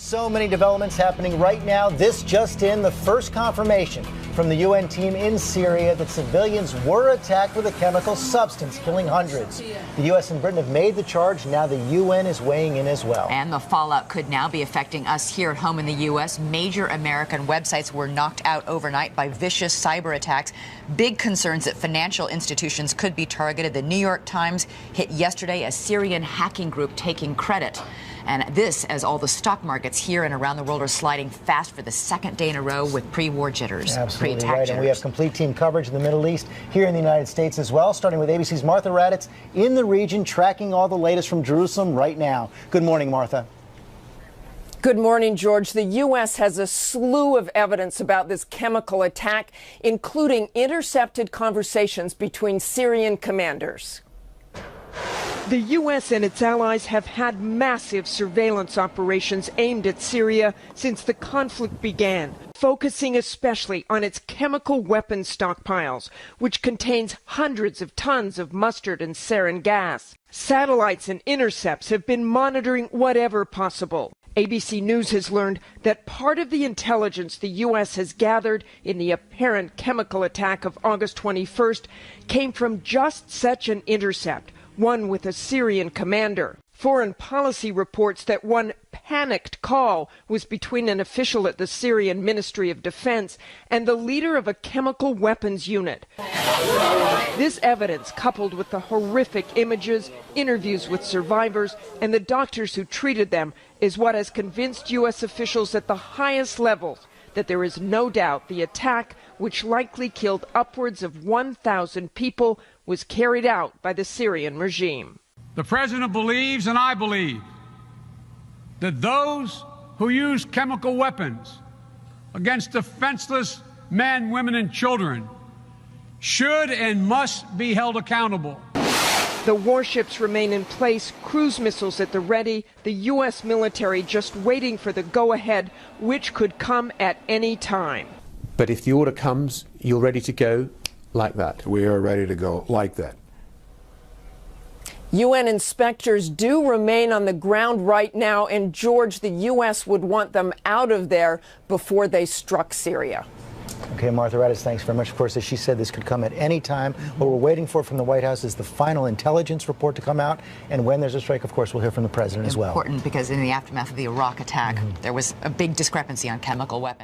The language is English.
So many developments happening right now. This just in, the first confirmation from the UN team in Syria that civilians were attacked with a chemical substance, killing hundreds. The U.S. and Britain have made the charge. Now the UN is weighing in as well. And the fallout could now be affecting us here at home in the U.S. Major American websites were knocked out overnight by vicious cyber attacks. Big concerns that financial institutions could be targeted. The New York Times hit yesterday a Syrian hacking group taking credit. And this as all the stock markets here and around the world are sliding fast for the second day in a row with pre-war jitters. Absolutely right. And we have complete team coverage in the Middle East, here in the United States as well, starting with ABC's Martha Raddatz in the region, tracking all the latest from Jerusalem right now. Good morning, Martha. Good morning, George. The U.S. has a slew of evidence about this chemical attack, including intercepted conversations between Syrian commanders. The U.S. and its allies have had massive surveillance operations aimed at Syria since the conflict began, focusing especially on its chemical weapons stockpiles, which contains hundreds of tons of mustard and sarin gas. Satellites and intercepts have been monitoring whatever possible. ABC News has learned that part of the intelligence the U.S. has gathered in the apparent chemical attack of August 21st came from just such an intercept, one with a Syrian commander. Foreign policy reports that one panicked call was between an official at the Syrian Ministry of Defense and the leader of a chemical weapons unit. This evidence, coupled with the horrific images, interviews with survivors, and the doctors who treated them, is what has convinced U.S. officials at the highest levels that there is no doubt the attack, which likely killed upwards of 1,000 people, was carried out by the Syrian regime. The president believes, and I believe, that those who use chemical weapons against defenseless men, women, and children should and must be held accountable. The warships remain in place, cruise missiles at the ready, the U.S. military just waiting for the go-ahead, which could come at any time. But if the order comes, you're ready to go like that? We are ready to go like that. UN inspectors do remain on the ground right now, and George, the U.S. would want them out of there before they struck Syria. Okay, Martha Raddatz, thanks very much. Of course, as she said, this could come at any time. What we're waiting for from the White House is the final intelligence report to come out. And when there's a strike, of course, we'll hear from the president as well. Important because in the aftermath of the Iraq attack, there was a big discrepancy on chemical weapons.